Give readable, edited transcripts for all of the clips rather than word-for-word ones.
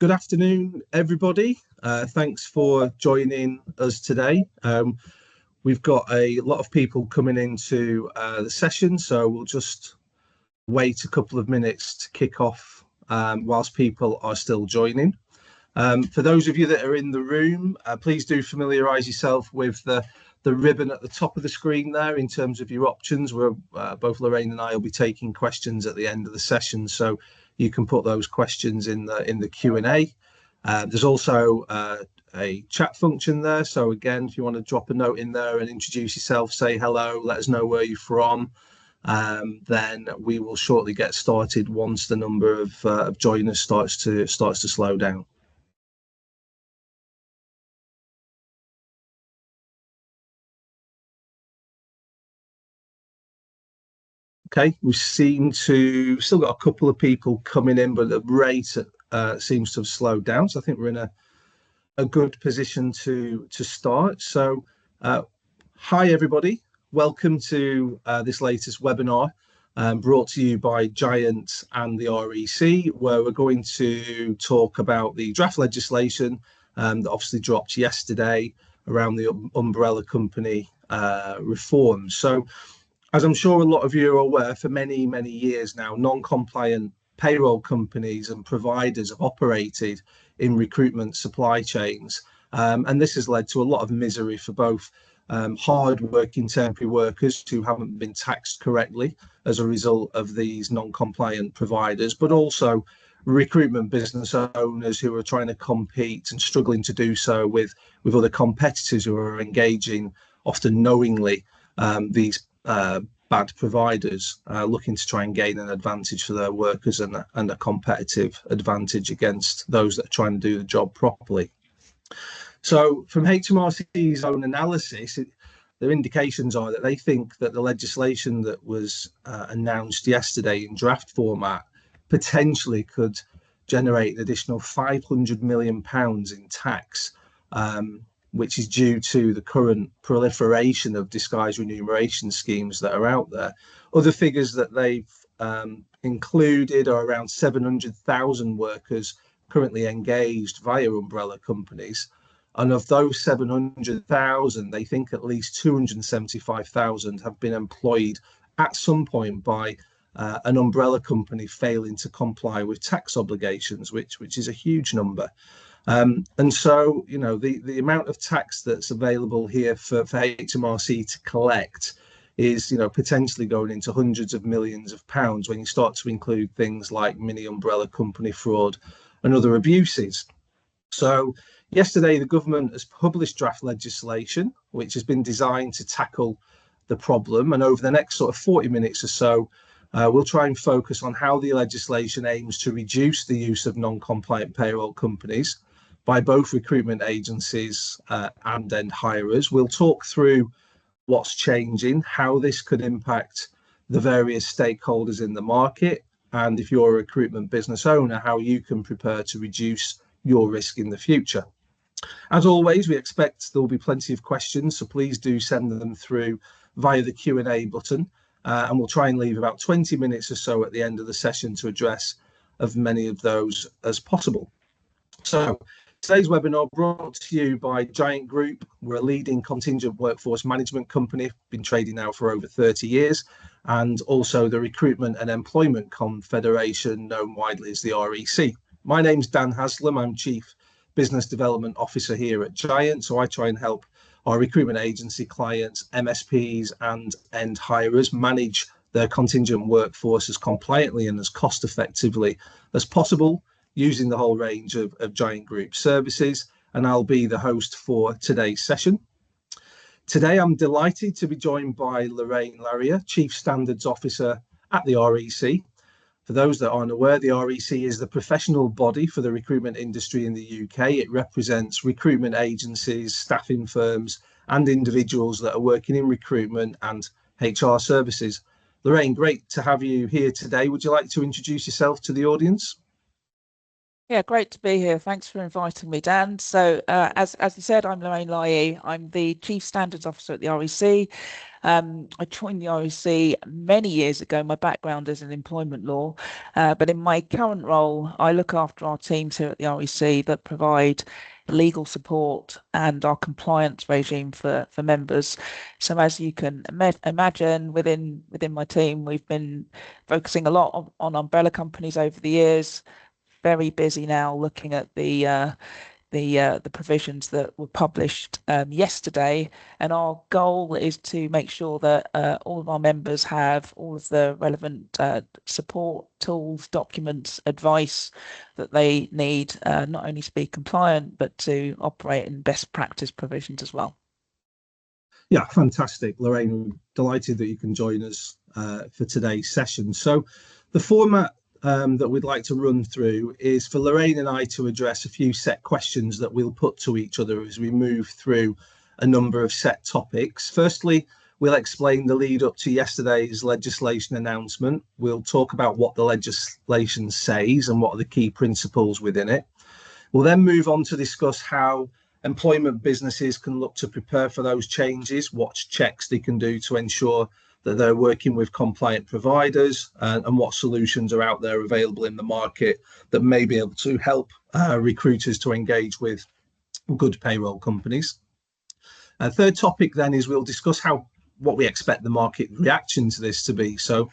Good afternoon, everybody. Thanks for joining us today. We've got a lot of people coming into the session, so we'll just wait a couple of minutes to kick off whilst people are still joining. For those of you that are in the room, please do familiarise yourself with the ribbon at the top of the screen there in terms of your options. We're both Lorraine and I will be taking questions at the end of the session, so you can put those questions in the Q&A. There's also a chat function there, so again, if you want to drop a note in there and introduce yourself, say hello, let us know where you're from, then we will shortly get started once the number of joiners starts to slow down. Okay, we seem to still got a couple of people coming in, but the rate seems to have slowed down. So I think we're in a good position to start. So, hi everybody, welcome to this latest webinar brought to you by Giant and the REC, where we're going to talk about the draft legislation that obviously dropped yesterday around the umbrella company reform. So, as I'm sure a lot of you are aware, for many, many years now, non-compliant payroll companies and providers have operated in recruitment supply chains. And this has led to a lot of misery for both hard-working temporary workers who haven't been taxed correctly as a result of these non-compliant providers, but also recruitment business owners who are trying to compete and struggling to do so with other competitors who are engaging, often knowingly, these bad providers looking to try and gain an advantage for their workers and a competitive advantage against those that are trying to do the job properly. So from HMRC's own analysis, their indications are that they think that the legislation that was announced yesterday in draft format potentially could generate an additional £500 million in tax, which is due to the current proliferation of disguised remuneration schemes that are out there. Other figures that they've included are around 700,000 workers currently engaged via umbrella companies. And of those 700,000, they think at least 275,000 have been employed at some point by an umbrella company failing to comply with tax obligations, which is a huge number. And so, you know, the amount of tax that's available here for HMRC to collect is, you know, potentially going into hundreds of millions of pounds when you start to include things like mini umbrella company fraud and other abuses. So yesterday, the government has published draft legislation, which has been designed to tackle the problem. And over the next sort of 40 minutes or so, we'll try and focus on how the legislation aims to reduce the use of non-compliant payroll companies by both recruitment agencies and end hirers. We'll talk through what's changing, how this could impact the various stakeholders in the market, and if you're a recruitment business owner, how you can prepare to reduce your risk in the future. As always, we expect there will be plenty of questions, so please do send them through via the Q&A button, and we'll try and leave about 20 minutes or so at the end of the session to address as many of those as possible. So today's webinar brought to you by Giant Group. We're a leading contingent workforce management company, been trading now for over 30 years, and also the Recruitment and Employment Confederation, known widely as the REC. My name's Dan Haslam. I'm Chief Business Development Officer here at Giant, so I try and help our recruitment agency clients, MSPs and end hirers manage their contingent workforce as compliantly and as cost effectively as possible, using the whole range of Giant Group services, and I'll be the host for today's session. Today, I'm delighted to be joined by Lorraine Larrier, Chief Standards Officer at the REC. For those that aren't aware, the REC is the professional body for the recruitment industry in the UK. It represents recruitment agencies, staffing firms, and individuals that are working in recruitment and HR services. Lorraine, great to have you here today. Would you like to introduce yourself to the audience? Yeah, great to be here. Thanks for inviting me, Dan. So, as you said, I'm Lorraine Lyea. I'm the Chief Standards Officer at the REC. I joined the REC many years ago. My background is in employment law, but in my current role, I look after our teams here at the REC that provide legal support and our compliance regime for members. So, as you can imagine, within my team, we've been focusing a lot on umbrella companies over the years. Very busy now looking at the provisions that were published yesterday, and our goal is to make sure that all of our members have all of the relevant support tools, documents, advice that they need, not only to be compliant but to operate in best practice provisions as well. Yeah, fantastic, Lorraine. Delighted that you can join us for today's session. So, the format that we'd like to run through is for Lorraine and I to address a few set questions that we'll put to each other as we move through a number of set topics. Firstly, we'll explain the lead up to yesterday's legislation announcement. We'll talk about what the legislation says and what are the key principles within it. We'll then move on to discuss how employment businesses can look to prepare for those changes, what checks they can do to ensure that they're working with compliant providers, and what solutions are out there available in the market that may be able to help recruiters to engage with good payroll companies. Third topic then is we'll discuss what we expect the market reaction to this to be. So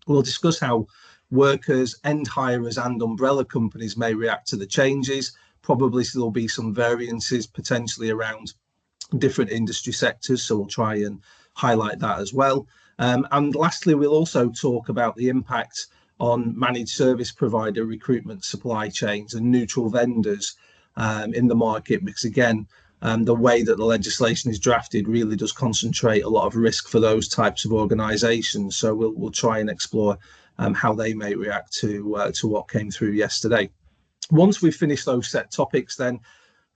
we'll discuss how workers, end hirers and umbrella companies may react to the changes. Probably there'll be some variances potentially around different industry sectors, so we'll try and highlight that as well. And lastly, we'll also talk about the impact on managed service provider recruitment supply chains and neutral vendors in the market, because again, the way that the legislation is drafted really does concentrate a lot of risk for those types of organisations. So we'll try and explore how they may react to what came through yesterday. Once we've finished those set topics, then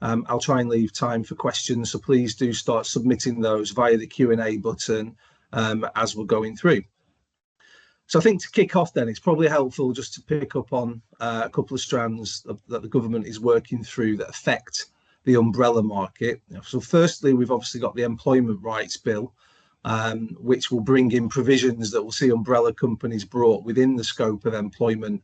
I'll try and leave time for questions. So please do start submitting those via the Q&A button as we're going through. So I think to kick off then, it's probably helpful just to pick up on a couple of strands that the government is working through that affect the umbrella market. So firstly, we've obviously got the Employment Rights Bill, which will bring in provisions that will see umbrella companies brought within the scope of employment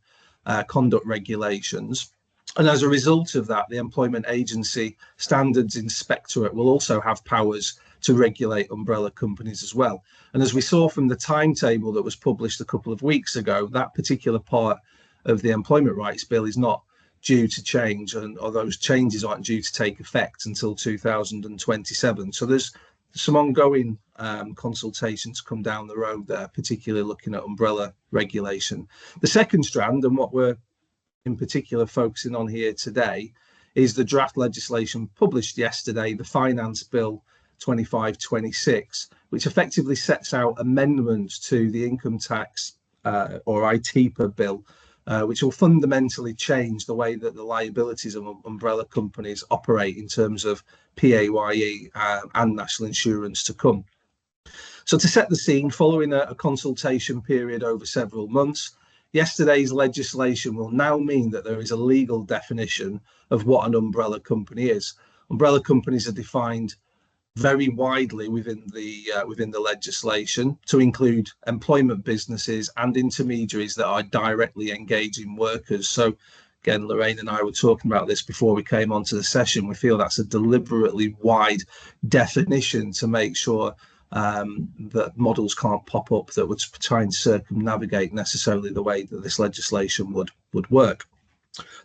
conduct regulations. And as a result of that, the Employment Agency Standards Inspectorate will also have powers to regulate umbrella companies as well. And as we saw from the timetable that was published a couple of weeks ago, that particular part of the Employment Rights Bill is not due to change, or those changes aren't due to take effect until 2027. So there's some ongoing consultation to come down the road there, particularly looking at umbrella regulation. The second strand, and what we're in particular focusing on here today, is the draft legislation published yesterday, the Finance Bill 2526, which effectively sets out amendments to the income tax or ITPA bill, which will fundamentally change the way that the liabilities of umbrella companies operate in terms of PAYE and national insurance to come. So to set the scene, following a consultation period over several months, yesterday's legislation will now mean that there is a legal definition of what an umbrella company is. Umbrella companies are defined very widely within the legislation to include employment businesses and intermediaries that are directly engaging workers. So again, Lorraine and I were talking about this before we came onto the session. We feel that's a deliberately wide definition to make sure that models can't pop up that would try and circumnavigate necessarily the way that this legislation would work.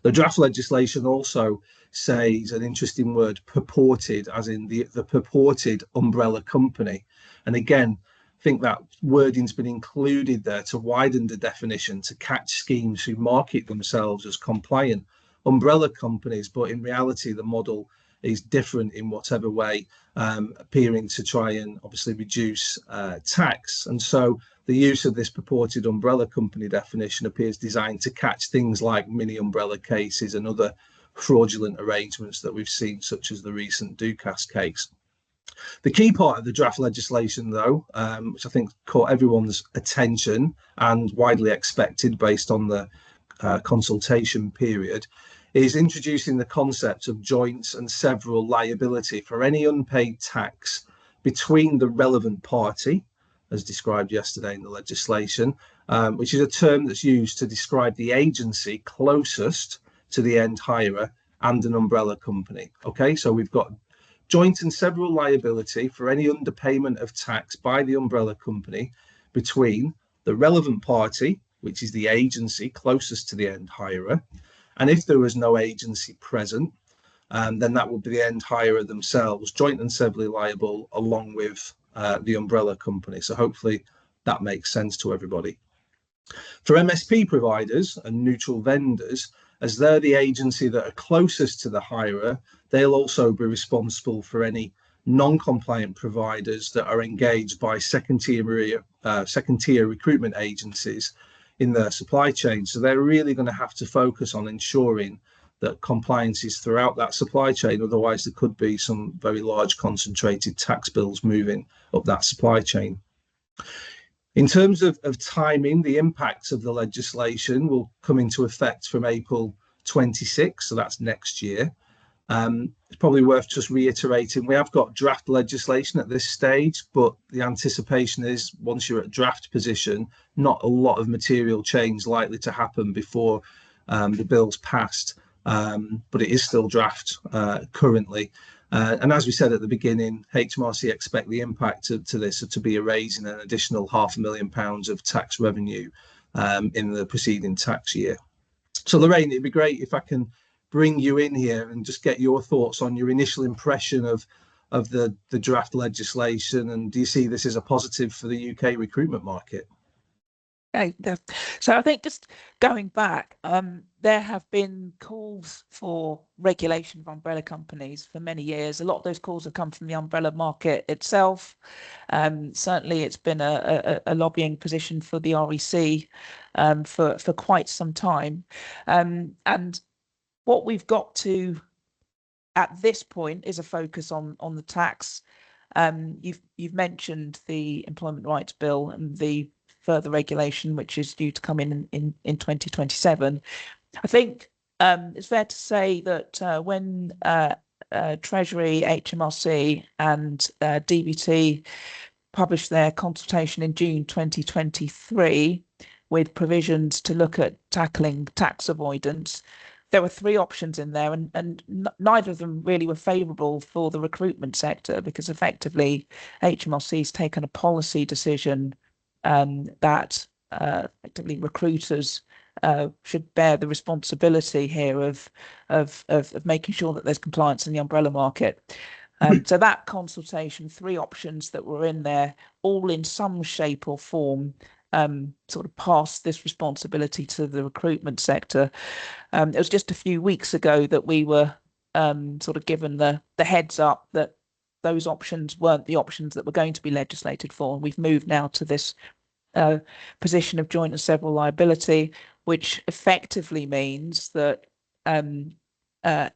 The draft legislation also says an interesting word, purported, as in the purported umbrella company. And again, I think that wording's been included there to widen the definition to catch schemes who market themselves as compliant umbrella companies, but in reality the model is different in whatever way, appearing to try and obviously reduce tax. And so the use of this purported umbrella company definition appears designed to catch things like mini umbrella cases and other fraudulent arrangements that we've seen, such as the recent Dukas case. The key part of the draft legislation, though, which I think caught everyone's attention and widely expected based on the consultation period, is introducing the concept of joint and several liability for any unpaid tax between the relevant party, as described yesterday in the legislation, which is a term that's used to describe the agency closest to the end hirer and an umbrella company. Okay, so we've got joint and several liability for any underpayment of tax by the umbrella company between the relevant party, which is the agency closest to the end hirer, and if there was no agency present, then that would be the end hirer themselves, joint and severally liable, along with the umbrella company. So hopefully that makes sense to everybody. For MSP providers and neutral vendors, as they're the agency that are closest to the hirer, they'll also be responsible for any non-compliant providers that are engaged by second-tier recruitment agencies in their supply chain. So they're really going to have to focus on ensuring that compliance is throughout that supply chain. Otherwise, there could be some very large concentrated tax bills moving up that supply chain. In terms of timing, the impacts of the legislation will come into effect from April 26, so that's next year. It's probably worth just reiterating, we have got draft legislation at this stage, but the anticipation is once you're at draft position, not a lot of material change likely to happen before the bill's passed, but it is still draft currently. And as we said at the beginning, HMRC expect the impact to this to be a raise in an additional £500,000 of tax revenue in the preceding tax year. So Lorraine, it'd be great if I can bring you in here and just get your thoughts on your initial impression of the draft legislation, and do you see this as a positive for the UK recruitment market? Okay, so I think just going back, there have been calls for regulation of umbrella companies for many years. A lot of those calls have come from the umbrella market itself. Certainly, it's been a lobbying position for the REC for quite some time. And what we've got to at this point is a focus on the tax. You've mentioned the Employment Rights Bill and the further regulation, which is due to come in 2027. I think it's fair to say that when Treasury, HMRC and DBT published their consultation in June 2023 with provisions to look at tackling tax avoidance, there were three options in there, and neither of them really were favourable for the recruitment sector, because effectively HMRC has taken a policy decision that effectively recruiters should bear the responsibility here of making sure that there's compliance in the umbrella market. So that consultation, three options that were in there, all in some shape or form, sort of passed this responsibility to the recruitment sector. It was just a few weeks ago that we were sort of given the heads up that those options weren't the options that were going to be legislated for. And we've moved now to this position of joint and several liability, which effectively means that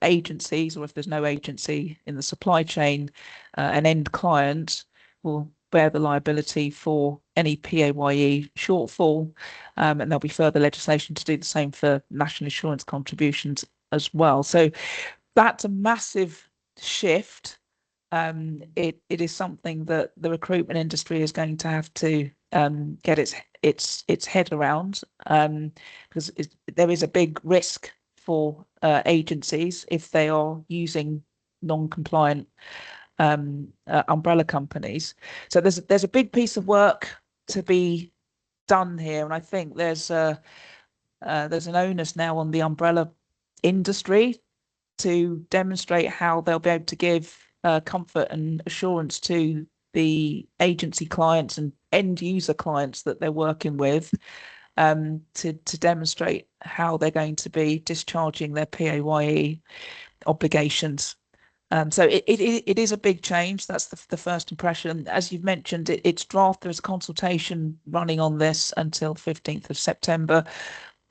agencies, or if there's no agency in the supply chain, an end client will bear the liability for any PAYE shortfall, and there'll be further legislation to do the same for national insurance contributions as well. So that's a massive shift. It is something that the recruitment industry is going to have to get its head around, because there is a big risk for agencies if they are using non-compliant umbrella companies. So there's a big piece of work to be done here, and I think there's an onus now on the umbrella industry to demonstrate how they'll be able to give comfort and assurance to the agency clients and end user clients that they're working with, to demonstrate how they're going to be discharging their PAYE obligations. So it is a big change. That's the first impression. As you've mentioned, it's draft. There's a consultation running on this until 15th of September.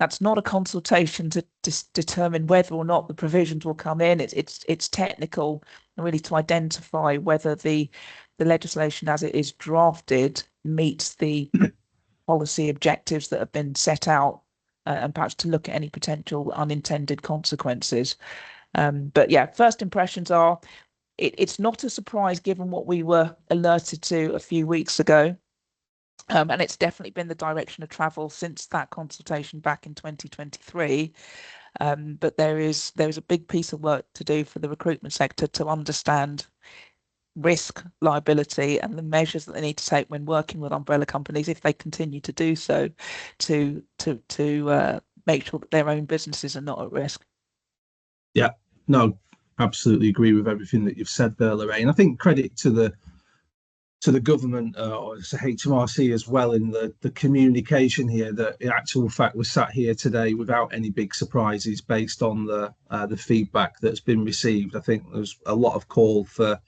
That's not a consultation to determine whether or not the provisions will come in. It's technical, really, to identify whether the legislation as it is drafted meets the policy objectives that have been set out and perhaps to look at any potential unintended consequences. But yeah, first impressions are it's not a surprise given what we were alerted to a few weeks ago. And it's definitely been the direction of travel since that consultation back in 2023. But there is a big piece of work to do for the recruitment sector to understand risk, liability, and the measures that they need to take when working with umbrella companies, if they continue to do so, to make sure that their own businesses are not at risk. Yeah, no, absolutely agree with everything that you've said there, Lorraine. I think credit to the government or to HMRC as well in the communication here, that in actual fact we're sat here today without any big surprises based on the feedback that's been received. I think there's a lot of call for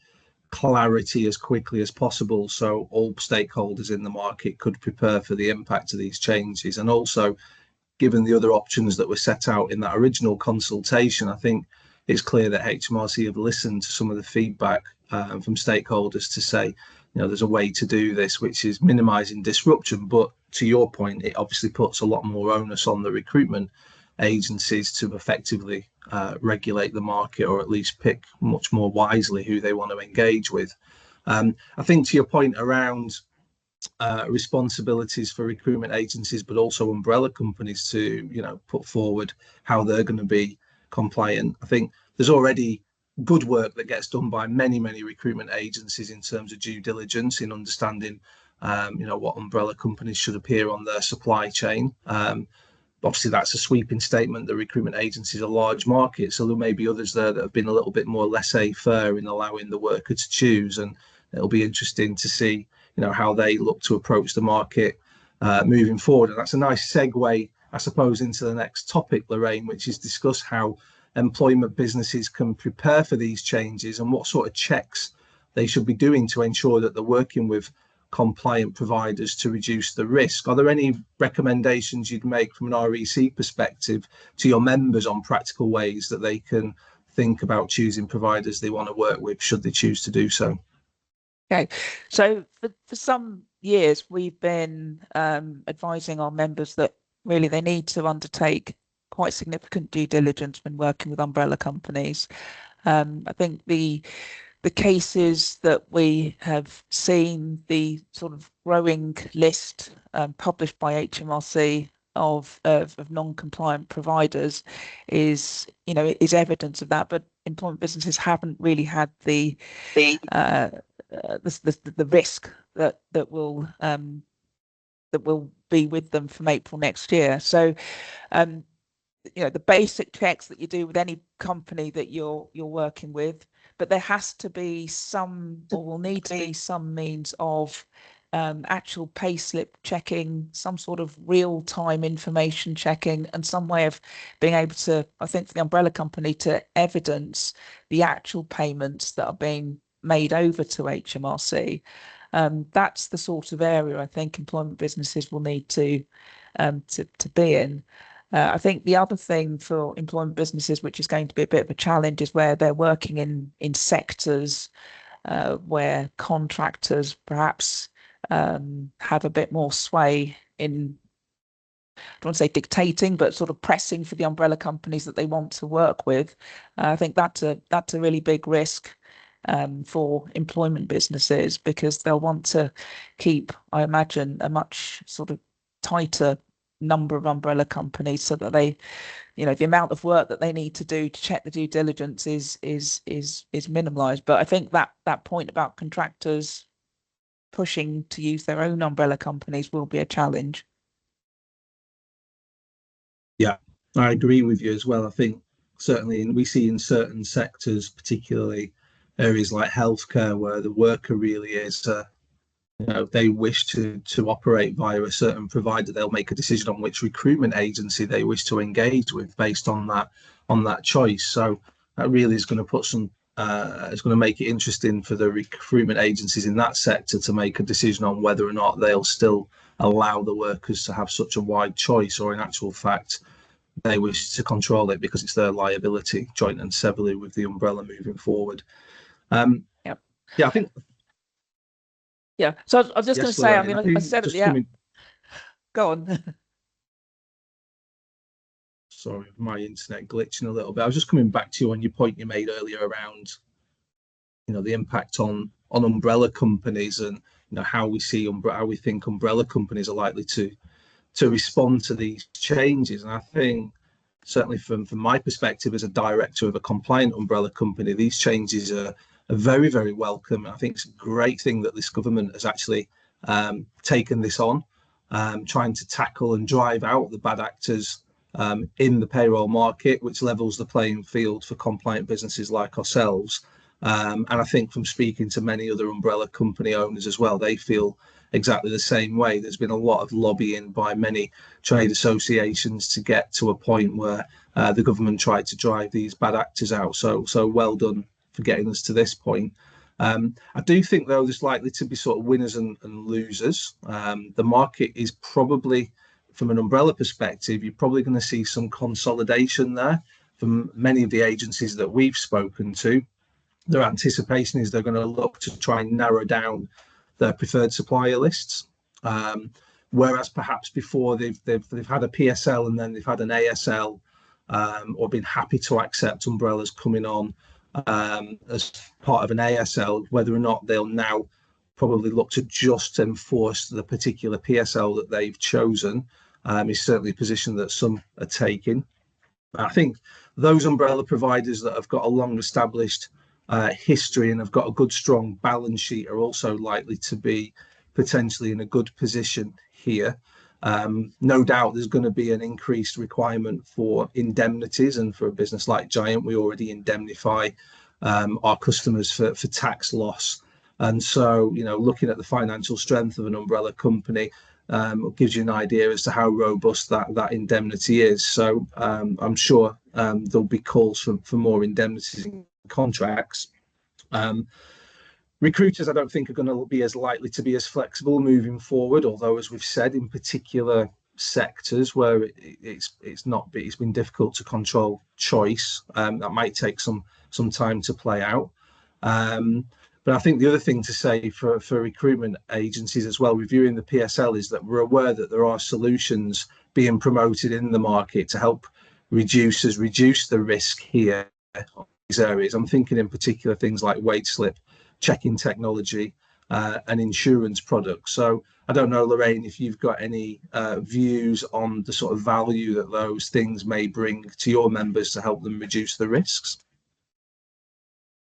clarity as quickly as possible so all stakeholders in the market could prepare for the impact of these changes. And also, given the other options that were set out in that original consultation, I think it's clear that HMRC have listened to some of the feedback from stakeholders to say, there's a way to do this which is minimising disruption. But to your point, it obviously puts a lot more onus on the recruitment agencies to effectively regulate the market, or at least pick much more wisely who they want to engage with. I think to your point around responsibilities for recruitment agencies, but also umbrella companies to put forward how they're going to be compliant. I think there's already good work that gets done by many recruitment agencies in terms of due diligence in understanding what umbrella companies should appear on their supply chain. Obviously, that's a sweeping statement. The recruitment agencies are a large market, so there may be others there that have been a little bit more laissez-faire in allowing the worker to choose, and it'll be interesting to see how they look to approach the market moving forward. And that's a nice segue, I suppose, into the next topic, Lorraine, which is discuss how employment businesses can prepare for these changes and what sort of checks they should be doing to ensure that they're working with compliant providers to reduce the risk. Are there any recommendations you'd make from an REC perspective to your members on practical ways that they can think about choosing providers they want to work with, should they choose to do so? Okay, so for some years we've been advising our members that really they need to undertake quite significant due diligence when working with umbrella companies. I think the cases that we have seen, the sort of growing list published by HMRC of non-compliant providers is evidence of that. But employment businesses haven't really had the risk that will be with them from April next year. So the basic checks that you do with any company that you're working with, but there has to be some, or will need to be some means of actual payslip checking, some sort of real-time information checking, and some way of being able to, I think, for the umbrella company to evidence the actual payments that are being made over to HMRC. That's the sort of area I think employment businesses will need to be in. I think the other thing for employment businesses, which is going to be a bit of a challenge, is where they're working in sectors where contractors perhaps have a bit more sway in, I don't want to say dictating, but sort of pressing for the umbrella companies that they want to work with. I think that's a really big risk for employment businesses, because they'll want to keep, I imagine, a much sort of tighter number of umbrella companies, so that they, the amount of work that they need to do to check the due diligence is minimalized. But I think that point about contractors pushing to use their own umbrella companies will be a challenge. Yeah, I agree with you as well. I think certainly we see in certain sectors, particularly areas like healthcare, where the worker really is they wish to operate via a certain provider, they'll make a decision on which recruitment agency they wish to engage with based on that choice. So that really is going to put some it's going to make it interesting for the recruitment agencies in that sector to make a decision on whether or not they'll still allow the workers to have such a wide choice, or in actual fact they wish to control it because it's their liability, joint and severally, with the umbrella moving forward. Yep. Yeah, I think. Yeah. So I was just going to say, I mean, I said at the end. Go on. Sorry, my internet glitching a little bit. I was just coming back to you on your point you made earlier around, the impact on umbrella companies, and how we see how we think umbrella companies are likely to respond to these changes. And I think certainly from my perspective as a director of a compliant umbrella company, these changes are very, very welcome. I think it's a great thing that this government has actually taken this on, trying to tackle and drive out the bad actors in the payroll market, which levels the playing field for compliant businesses like ourselves. And I think from speaking to many other umbrella company owners as well, they feel exactly the same way. There's been a lot of lobbying by many trade associations to get to a point where the government tried to drive these bad actors out. So well done for getting us to this point. I do think, though, there's likely to be sort of winners and losers. The market is probably, from an umbrella perspective, you're probably going to see some consolidation there from many of the agencies that we've spoken to. Their anticipation is they're going to look to try and narrow down their preferred supplier lists, whereas perhaps before they've had a PSL and then they've had an ASL, or been happy to accept umbrellas coming on as part of an ASL. Whether or not they'll now probably look to just enforce the particular PSL that they've chosen is certainly a position that some are taking. I think those umbrella providers that have got a long established history and have got a good strong balance sheet are also likely to be potentially in a good position here. No doubt there's going to be an increased requirement for indemnities, and for a business like Giant, we already indemnify our customers for tax loss. And so, looking at the financial strength of an umbrella company gives you an idea as to how robust that indemnity is. So I'm sure there'll be calls for more indemnities in contracts. Recruiters, I don't think, are going to be as likely to be as flexible moving forward, although, as we've said, in particular sectors where it's been difficult to control choice, that might take some time to play out. But I think the other thing to say for recruitment agencies as well, reviewing the PSL, is that we're aware that there are solutions being promoted in the market to help reduce the risk here on these areas. I'm thinking in particular things like wage slip checking technology and insurance products. So I don't know, Lorraine, if you've got any views on the sort of value that those things may bring to your members to help them reduce the risks.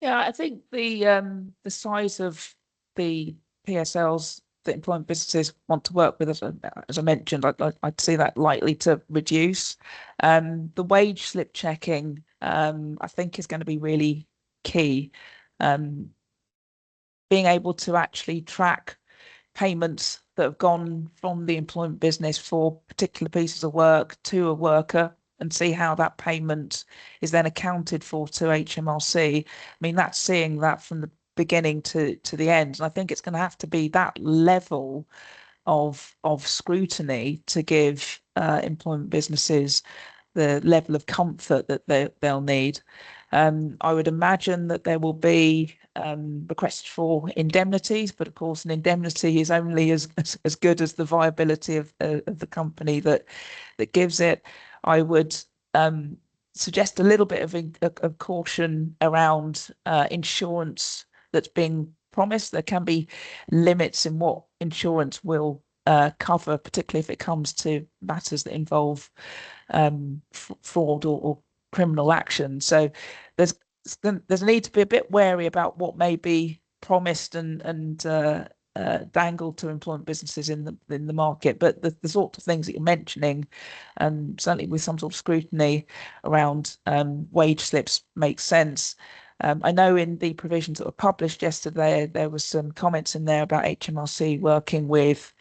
Yeah, I think the size of the PSLs that employment businesses want to work with, as I mentioned, I'd see that likely to reduce. The wage slip checking, I think, is going to be really key. Being able to actually track payments that have gone from the employment business for particular pieces of work to a worker, and see how that payment is then accounted for to HMRC. I mean, that's seeing that from the beginning to the end. And I think it's going to have to be that level of scrutiny to give employment businesses the level of comfort that they'll need. I would imagine that there will be requests for indemnities, but of course an indemnity is only as good as the viability of the company that gives it. I would suggest a little bit of caution around insurance that's being promised. There can be limits in what insurance will cover, particularly if it comes to matters that involve fraud or criminal action. So there's a need to be a bit wary about what may be promised and dangled to employment businesses in the market. But the sorts of things that you're mentioning, and certainly with some sort of scrutiny around wage slips, makes sense. I know in the provisions that were published yesterday, there was some comments in there about HMRC working with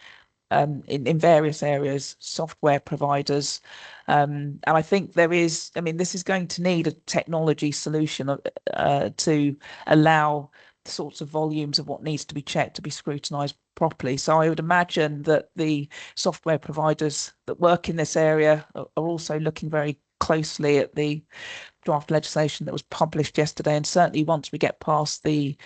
in various areas, software providers. And I think this is going to need a technology solution to allow the sorts of volumes of what needs to be checked to be scrutinized properly. So I would imagine that the software providers that work in this area are also looking very closely at the draft legislation that was published yesterday. And certainly once we get past the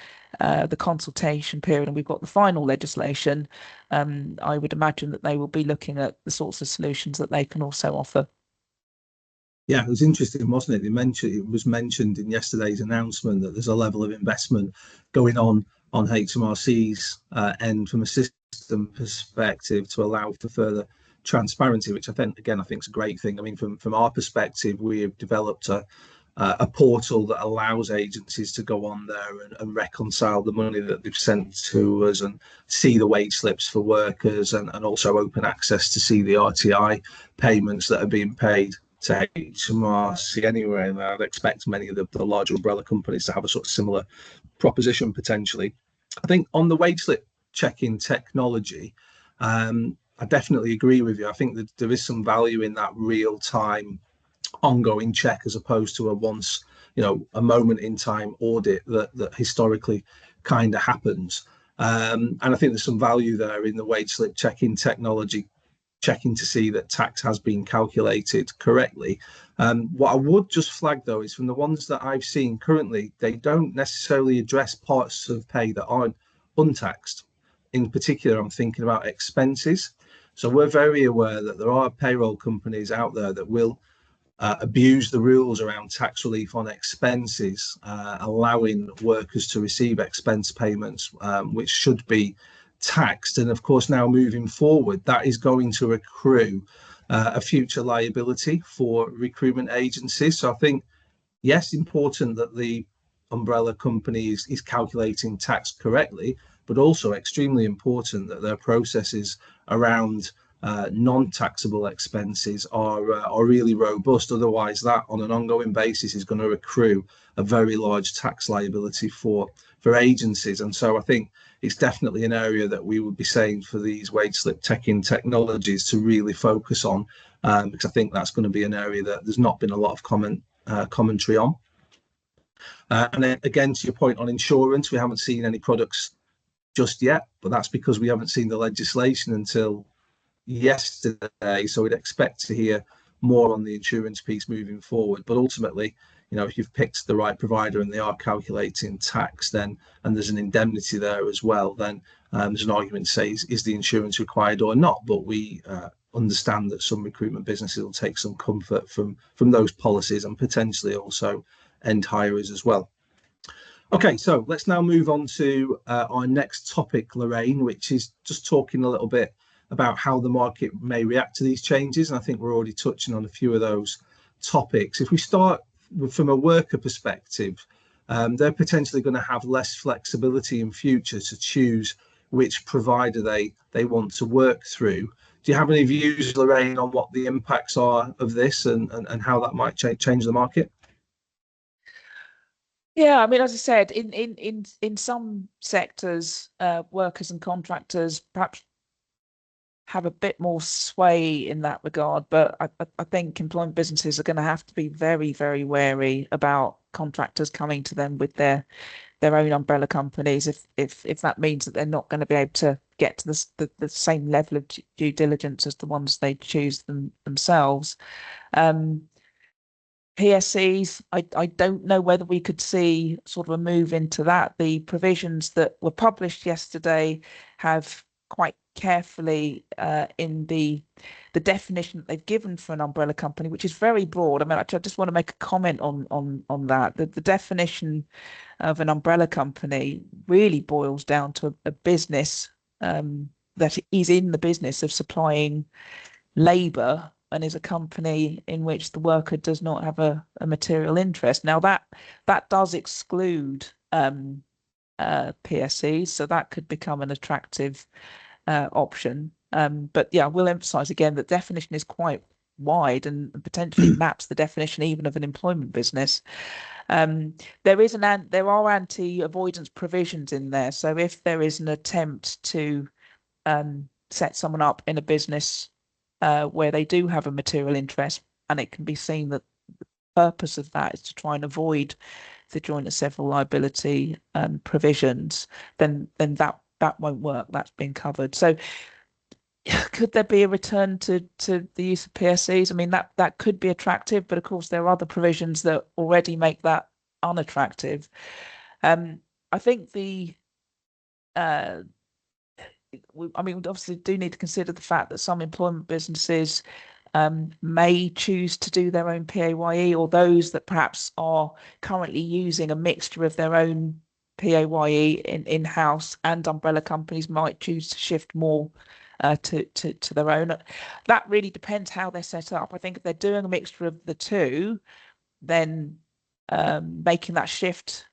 consultation period and we've got the final legislation, I would imagine that they will be looking at the sorts of solutions that they can also offer. Yeah, it was interesting, wasn't it? It was mentioned in yesterday's announcement that there's a level of investment going on HMRC's end from a system perspective to allow for further transparency, which I think is a great thing. I mean, from our perspective, we have developed a portal that allows agencies to go on there and reconcile the money that they've sent to us and see the wage slips for workers, and also open access to see the RTI payments that are being paid to HMRC anyway. And I'd expect many of the large umbrella companies to have a sort of similar proposition potentially. I think on the wage slip checking technology, I definitely agree with you. I think that there is some value in that real time ongoing check as opposed to a once, a moment in time audit that historically kind of happens. And I think there's some value there in the wage slip checking technology, checking to see that tax has been calculated correctly. What I would just flag though is from the ones that I've seen currently, they don't necessarily address parts of pay that aren't untaxed. In particular, I'm thinking about expenses. So we're very aware that there are payroll companies out there that will abuse the rules around tax relief on expenses, allowing workers to receive expense payments, which should be taxed. And of course, now moving forward, that is going to accrue a future liability for recruitment agencies. So I think, yes, important that the umbrella company is calculating tax correctly, but also extremely important that their processes around non-taxable expenses are really robust. Otherwise, that on an ongoing basis is going to accrue a very large tax liability for agencies. And so I think it's definitely an area that we would be saying for these wage slip checking technologies to really focus on, because I think that's going to be an area that there's not been a lot of commentary on. And then again, to your point on insurance, we haven't seen any products just yet, but that's because we haven't seen the legislation until yesterday. So we'd expect to hear more on the insurance piece moving forward. But ultimately, if you've picked the right provider and they are calculating tax, then, and there's an indemnity there as well, then there's an argument to say, is the insurance required or not? But we understand that some recruitment businesses will take some comfort from those policies, and potentially also end hirers as well. Okay, so let's now move on to our next topic, Lorraine, which is just talking a little bit about how the market may react to these changes. And I think we're already touching on a few of those topics. If we start from a worker perspective, they're potentially going to have less flexibility in future to choose which provider they want to work through. Do you have any views, Lorraine, on what the impacts are of this and how that might change the market? Yeah, I mean, as I said, in some sectors, workers and contractors perhaps have a bit more sway in that regard, but I think employment businesses are going to have to be very, very wary about contractors coming to them with their own umbrella companies if that means that they're not going to be able to get to the same level of due diligence as the ones they choose themselves. PSCs, I don't know whether we could see sort of a move into that. The provisions that were published yesterday have quite carefully in the definition that they've given for an umbrella company, which is very broad. I mean, actually, I just want to make a comment on that. The definition of an umbrella company really boils down to a business that is in the business of supplying labour and is a company in which the worker does not have a material interest. Now that does exclude PSCs, so that could become an attractive option. But yeah, we'll emphasise again that definition is quite wide and potentially maps the definition even of an employment business. There are anti-avoidance provisions in there. So if there is an attempt to set someone up in a business where they do have a material interest, and it can be seen that the purpose of that is to try and avoid the joint and several liability provisions, then that won't work. That's been covered. So could there be a return to the use of PSCs? I mean, that could be attractive, but of course there are other provisions that already make that unattractive. I think I mean, we obviously do need to consider the fact that some employment businesses may choose to do their own PAYE, or those that perhaps are currently using a mixture of their own PAYE in-house and umbrella companies might choose to shift more to their own. That really depends how they're set up. I think if they're doing a mixture of the two, then making that shift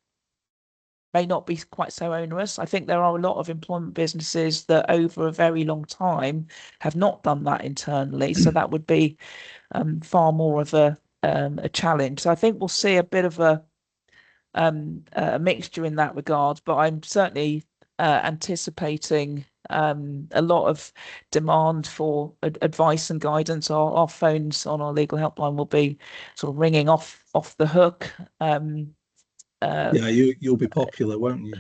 may not be quite so onerous. I think there are a lot of employment businesses that over a very long time have not done that internally. So that would be far more of a challenge. So I think we'll see a bit of a mixture in that regard, but I'm certainly anticipating a lot of demand for advice and guidance. Our phones on our legal helpline will be sort of ringing off the hook. Yeah, you'll be popular, won't you?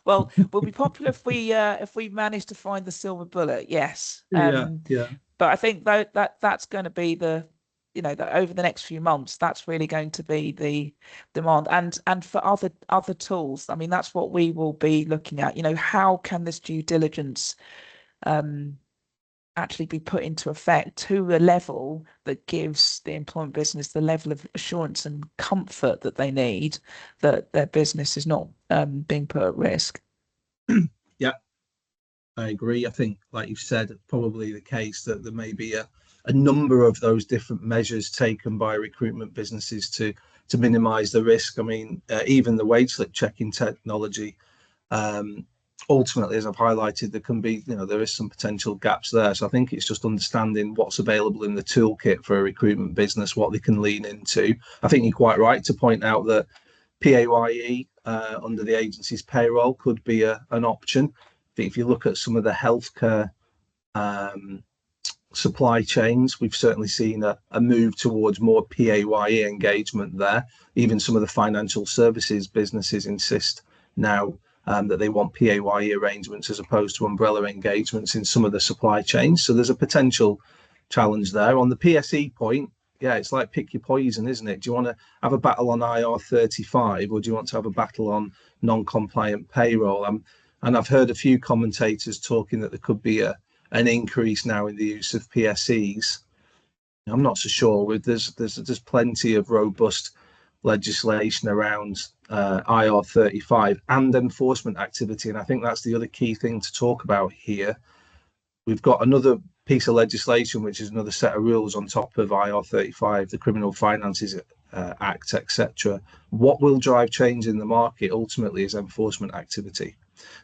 Well, we'll be popular if we manage to find the silver bullet. Yes. Yeah. But I think that's going to be that over the next few months, that's really going to be the demand. And for other tools, I mean, that's what we will be looking at. How can this due diligence actually be put into effect to a level that gives the employment business the level of assurance and comfort that they need, that their business is not being put at risk. Yeah, I agree. I think, like you've said, probably the case that there may be a number of those different measures taken by recruitment businesses to minimise the risk. I mean, even the wage slip checking technology, ultimately, as I've highlighted, there can be, there is some potential gaps there. So I think it's just understanding what's available in the toolkit for a recruitment business, what they can lean into. I think you're quite right to point out that PAYE under the agency's payroll could be an option. I think if you look at some of the healthcare supply chains, we've certainly seen a move towards more PAYE engagement there. Even some of the financial services businesses insist now that they want PAYE arrangements as opposed to umbrella engagements in some of the supply chains. So there's a potential challenge there. On the PSE point, yeah, it's like pick your poison, isn't it? Do you want to have a battle on IR35 or do you want to have a battle on non-compliant payroll? And I've heard a few commentators talking that there could be an increase now in the use of PSEs. I'm not so sure. There's plenty of robust legislation around IR35 and enforcement activity, and I think that's the other key thing to talk about here. We've got another piece of legislation, which is another set of rules on top of IR35, the Criminal Finances Act, etc. What will drive change in the market ultimately is enforcement activity.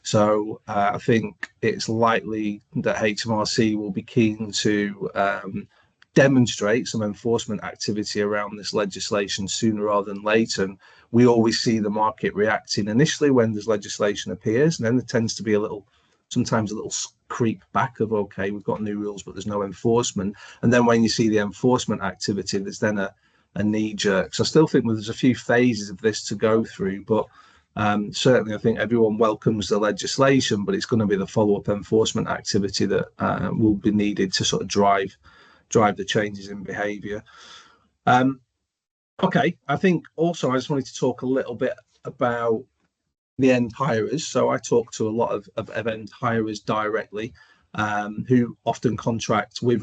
So I think it's likely that HMRC will be keen to demonstrate some enforcement activity around this legislation sooner rather than later. And we always see the market reacting initially when there's legislation appears, and then there tends to be sometimes a little creep back of, okay, we've got new rules, but there's no enforcement. And then when you see the enforcement activity, there's then a knee jerk. So I still think there's a few phases of this to go through, but certainly I think everyone welcomes the legislation, but it's going to be the follow-up enforcement activity that will be needed to sort of drive the changes in behaviour. Okay, I think also I just wanted to talk a little bit about the end hirers. So I talk to a lot of end hirers directly, who often contract with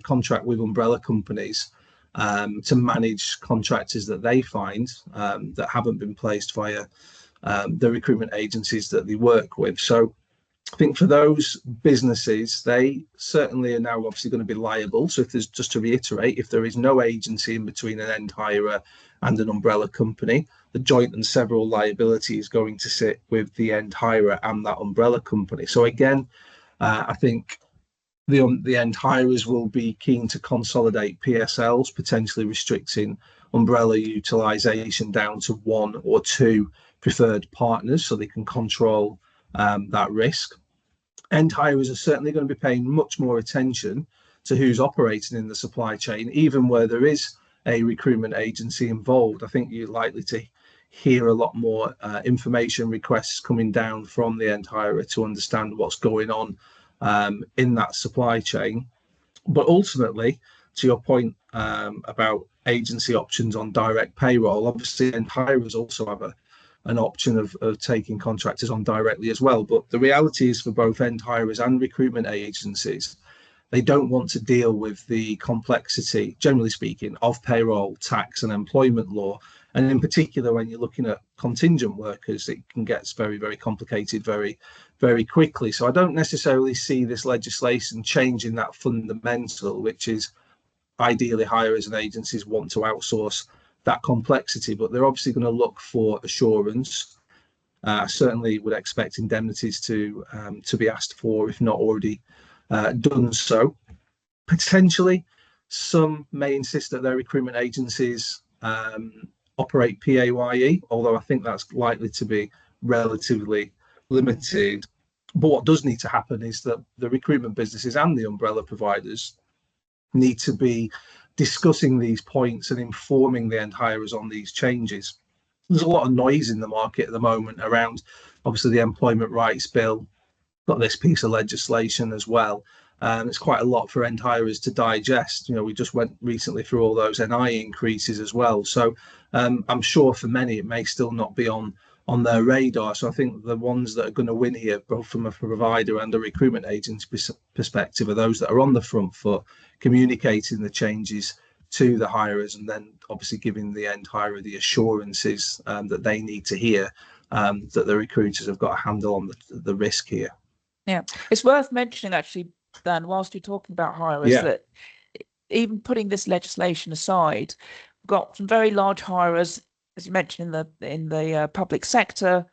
contract with umbrella companies to manage contractors that they find that haven't been placed via the recruitment agencies that they work with. So I think for those businesses, they certainly are now obviously going to be liable. So if there's, just to reiterate, if there is no agency in between an end hirer and an umbrella company, the joint and several liability is going to sit with the end hirer and that umbrella company. So again, I think the end hirers will be keen to consolidate PSLs, potentially restricting umbrella utilisation down to one or two preferred partners so they can control that risk. End hirers are certainly going to be paying much more attention to who's operating in the supply chain, even where there is a recruitment agency involved. I think you're likely to hear a lot more information requests coming down from the end hirer to understand what's going on in that supply chain. But ultimately, to your point about agency options on direct payroll, obviously end hirers also have an option of taking contractors on directly as well. But the reality is for both end hirers and recruitment agencies, they don't want to deal with the complexity, generally speaking, of payroll, tax, and employment law. And in particular, when you're looking at contingent workers, it can get very, very complicated very, very quickly. So I don't necessarily see this legislation changing that fundamental, which is ideally hirers and agencies want to outsource that complexity, but they're obviously going to look for assurance. Certainly would expect indemnities to be asked for, if not already done so. Potentially, some may insist that their recruitment agencies operate PAYE, although I think that's likely to be relatively limited. But what does need to happen is that the recruitment businesses and the umbrella providers need to be discussing these points and informing the end hirers on these changes. There's a lot of noise in the market at the moment around, obviously, the Employment Rights Bill, got this piece of legislation as well. It's quite a lot for end hirers to digest. We just went recently through all those NI increases as well. So I'm sure for many it may still not be on their radar. So I think the ones that are going to win here, both from a provider and a recruitment agency perspective, are those that are on the front foot, communicating the changes to the hirers, and then obviously giving the end hirer the assurances that they need to hear, that the recruiters have got a handle on the risk here. Yeah, it's worth mentioning actually, Dan, whilst you're talking about hirers, that even putting this legislation aside, we've got some very large hirers, as you mentioned, in the public sector,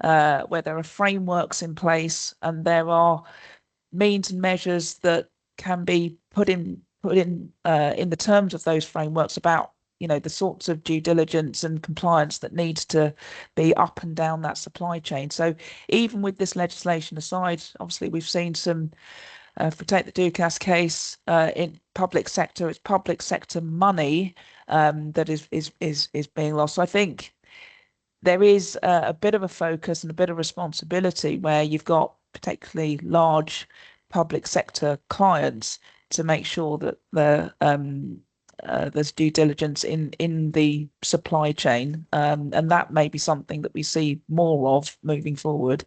where there are frameworks in place and there are means and measures that can be put in the terms of those frameworks about the sorts of due diligence and compliance that needs to be up and down that supply chain. So even with this legislation aside, obviously we've seen some, if we take the Dukas case, in public sector, it's public sector money that is being lost. So I think there is a bit of a focus and a bit of responsibility where you've got particularly large public sector clients to make sure that there's due diligence in the supply chain, and that may be something that we see more of moving forward.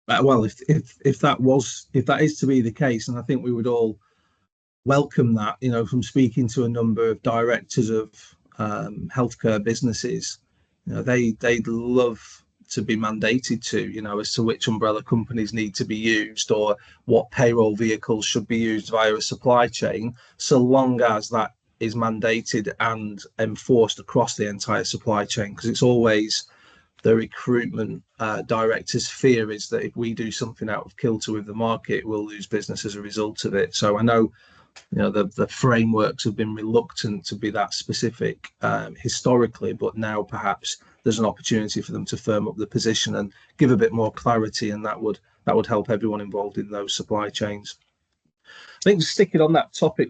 Well, if that is to be the case, and I think we would all welcome that, from speaking to a number of directors of healthcare businesses, they'd love to be mandated to, as to which umbrella companies need to be used or what payroll vehicles should be used via a supply chain, so long as that is mandated and enforced across the entire supply chain. Because it's always the recruitment director's fear is that if we do something out of kilter with the market, we'll lose business as a result of it. So I know the frameworks have been reluctant to be that specific historically, but now perhaps there's an opportunity for them to firm up the position and give a bit more clarity, and that would help everyone involved in those supply chains. I think sticking on that topic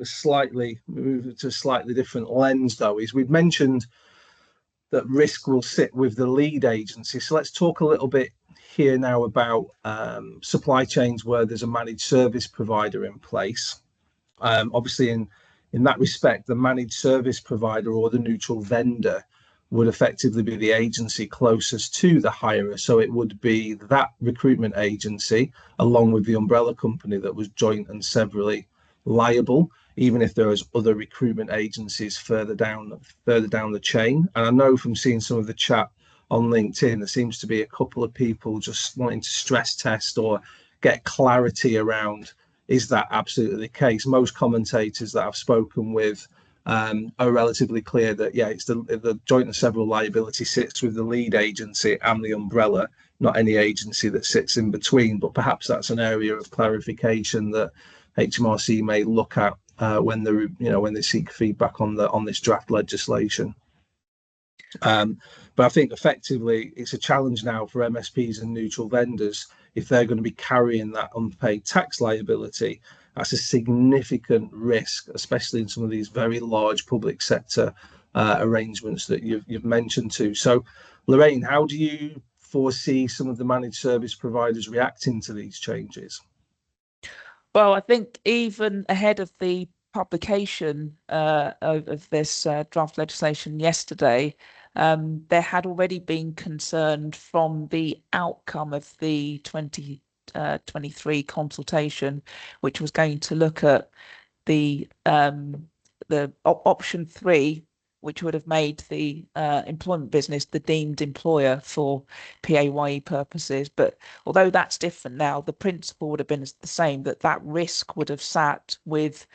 move to a slightly different lens, though, is we've mentioned that risk will sit with the lead agency. So let's talk a little bit here now about supply chains where there's a managed service provider in place. Obviously, in that respect, the managed service provider or the neutral vendor would effectively be the agency closest to the hirer. So it would be that recruitment agency, along with the umbrella company, that was joint and severally liable, even if there was other recruitment agencies further down the chain. And I know from seeing some of the chat on LinkedIn, there seems to be a couple of people just wanting to stress test or get clarity around, is that absolutely the case? Most commentators that I've spoken with are relatively clear that, it's the joint and several liability sits with the lead agency and the umbrella, not any agency that sits in between. But perhaps that's an area of clarification that HMRC may look at when they seek feedback on this draft legislation. But I think effectively it's a challenge now for MSPs and neutral vendors. If they're going to be carrying that unpaid tax liability, that's a significant risk, especially in some of these very large public sector arrangements that you've mentioned to. So, Lorraine, how do you foresee some of the managed service providers reacting to these changes? Well, I think even ahead of the publication of this draft legislation yesterday, there had already been concern from the outcome of the 20 2023 consultation, which was going to look at the option 3, which would have made the employment business the deemed employer for PAYE purposes. But although that's different now, the principle would have been the same, that risk would have sat with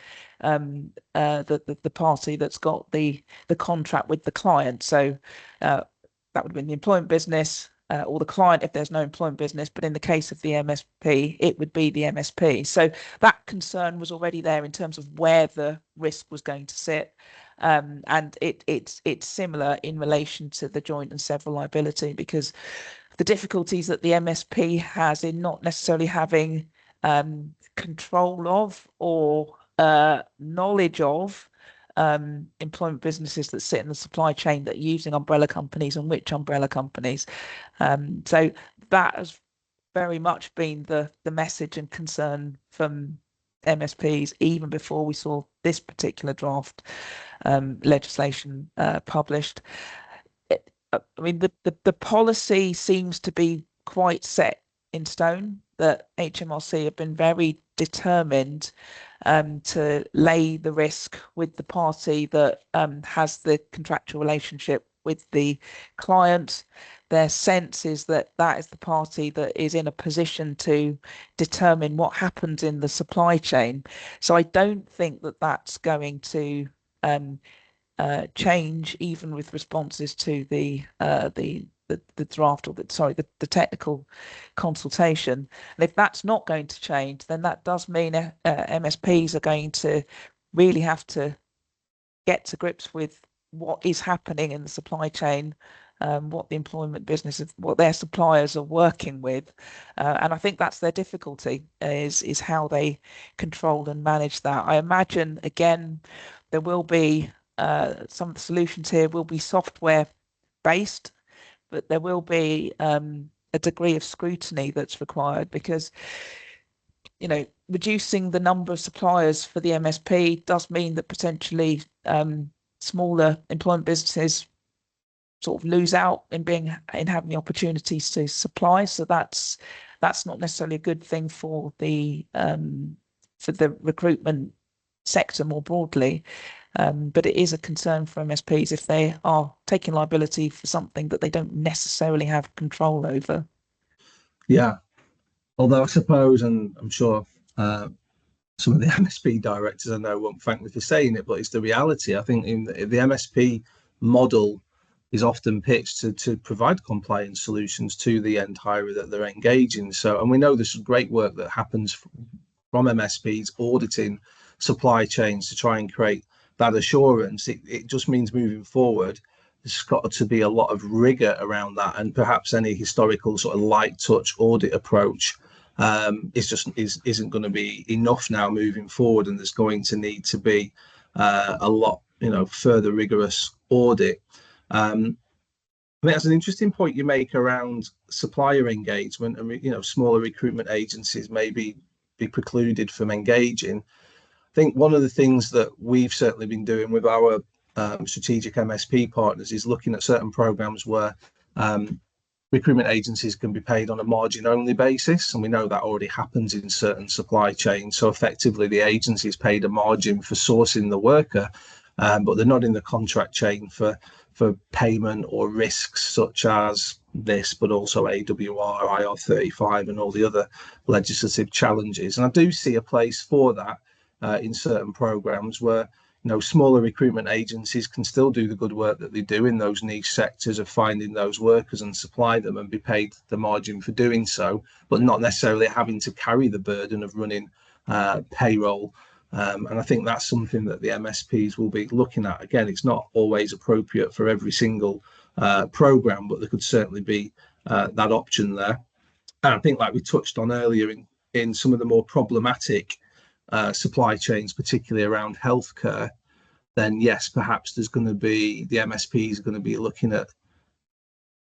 the party that's got the contract with the client. So that would have been the employment business or the client if there's no employment business, but in the case of the MSP, it would be the MSP. So that concern was already there in terms of where the risk was going to sit. And it's similar in relation to the joint and several liability, because the difficulties that the MSP has in not necessarily having control of or knowledge of employment businesses that sit in the supply chain that are using umbrella companies and which umbrella companies. So that has very much been the message and concern from MSPs even before we saw this particular draft legislation published. I mean, the policy seems to be quite set in stone, that HMRC have been very determined to lay the risk with the party that has the contractual relationship with the client. Their sense is that that is the party that is in a position to determine what happens in the supply chain. So I don't think that that's going to change, even with responses to the draft, or the technical consultation. And if that's not going to change, then that does mean MSPs are going to really have to get to grips with what is happening in the supply chain, what the employment businesses, what their suppliers are working with, and I think that's their difficulty, is how they control and manage that. I imagine, again, there will be some of the solutions here will be software based, but there will be a degree of scrutiny that's required, because reducing the number of suppliers for the MSP does mean that potentially smaller employment businesses sort of lose out in having the opportunities to supply. So that's not necessarily a good thing for the recruitment sector more broadly. But it is a concern for MSPs if they are taking liability for something that they don't necessarily have control over. Yeah, although I suppose, and I'm sure some of the MSP directors I know won't thank me for saying it, but it's the reality. I think in the MSP model is often pitched to provide compliance solutions to the end hirer that they're engaging. So, and we know there's great work that happens from MSPs auditing supply chains to try and create that assurance. It just means moving forward, there's got to be a lot of rigor around that, and perhaps any historical sort of light touch audit approach isn't going to be enough now moving forward, and there's going to need to be a lot further rigorous audit. I think that's an interesting point you make around supplier engagement, and smaller recruitment agencies may be precluded from engaging. I think one of the things that we've certainly been doing with our strategic MSP partners is looking at certain programs where recruitment agencies can be paid on a margin only basis, and we know that already happens in certain supply chains. So effectively the agency is paid a margin for sourcing the worker, but they're not in the contract chain for payment or risks such as this, but also AWR, IR35 and all the other legislative challenges. And I do see a place for that in certain programs where smaller recruitment agencies can still do the good work that they do in those niche sectors of finding those workers and supply them and be paid the margin for doing so, but not necessarily having to carry the burden of running payroll. And I think that's something that the MSPs will be looking at. Again, it's not always appropriate for every single program, but there could certainly be that option there. And I think, like we touched on earlier, in some of the more problematic supply chains, particularly around healthcare, then yes, perhaps the MSPs are going to be looking at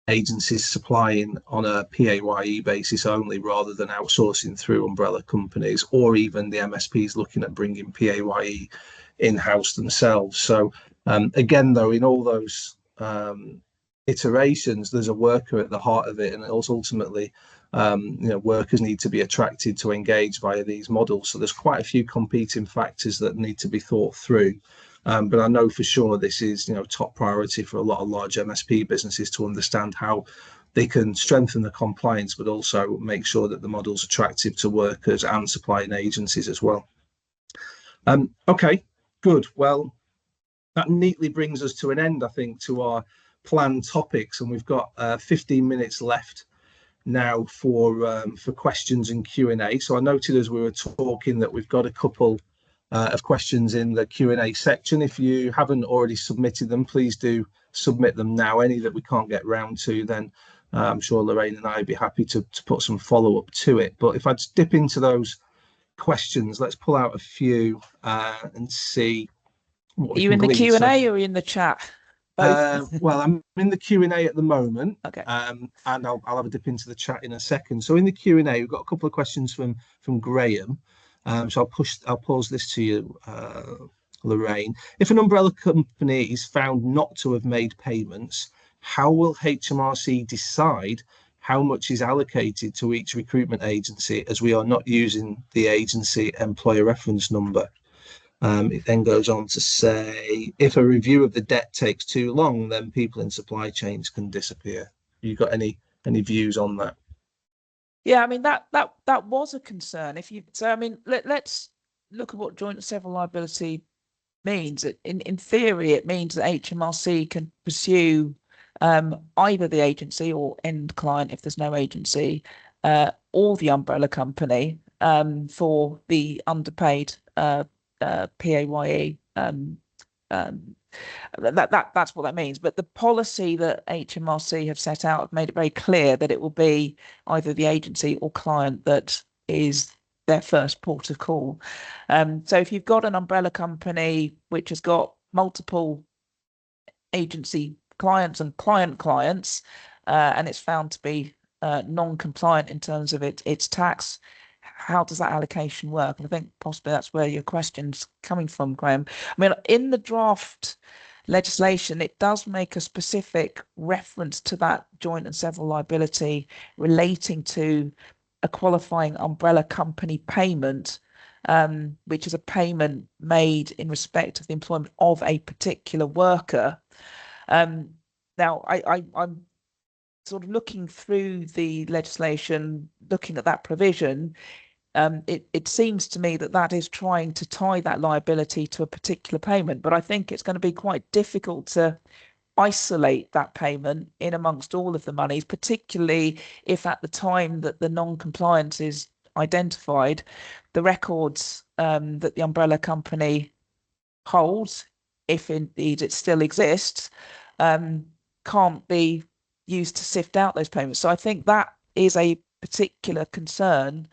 agencies supplying on a PAYE basis only, rather than outsourcing through umbrella companies, or even the MSPs looking at bringing PAYE in-house themselves. So again, though, in all those iterations, there's a worker at the heart of it, and it's ultimately workers need to be attracted to engage via these models. So there's quite a few competing factors that need to be thought through. But I know for sure this is, top priority for a lot of large MSP businesses to understand how they can strengthen the compliance, but also make sure that the model's attractive to workers and supplying agencies as well. Okay, good. Well, that neatly brings us to an end, I think, to our planned topics, and we've got 15 minutes left now for questions and Q&A. So I noted as we were talking that we've got a couple of questions in the Q&A section. If you haven't already submitted them, please do submit them now. Any that we can't get round to, then I'm sure Lorraine and I would be happy to put some follow-up to it. But if I just dip into those questions, let's pull out a few and see what Are you in the Q&A or in the chat? Well, I'm in the Q&A at the moment. Okay. And I'll have a dip into the chat in a second. So in the Q&A, we've got a couple of questions from Graham. So I'll pose this to you, Lorraine. If an umbrella company is found not to have made payments, how will HMRC decide how much is allocated to each recruitment agency, as we are not using the agency employer reference number? It then goes on to say, if a review of the debt takes too long, then people in supply chains can disappear. You got any views on that? Yeah, I mean that was a concern. Let's look at what joint and several liability means. In theory, it means that HMRC can pursue either the agency or end client, if there's no agency, or the umbrella company for the underpaid PAYE. That's what that means. But the policy that HMRC have set out have made it very clear that it will be either the agency or client that is their first port of call. So if you've got an umbrella company which has got multiple agency clients and clients, and it's found to be non-compliant in terms of its tax, how does that allocation work? And I think possibly that's where your question's coming from, Graham. I mean, in the draft legislation, it does make a specific reference to that joint and several liability relating to a qualifying umbrella company payment, which is a payment made in respect of the employment of a particular worker. Now, I'm sort of looking through the legislation, looking at that provision. It seems to me that is trying to tie that liability to a particular payment, but I think it's going to be quite difficult to isolate that payment in amongst all of the monies, particularly if at the time that the non-compliance is identified, the records that the umbrella company holds, if indeed it still exists, can't be used to sift out those payments. So I think that is a particular concern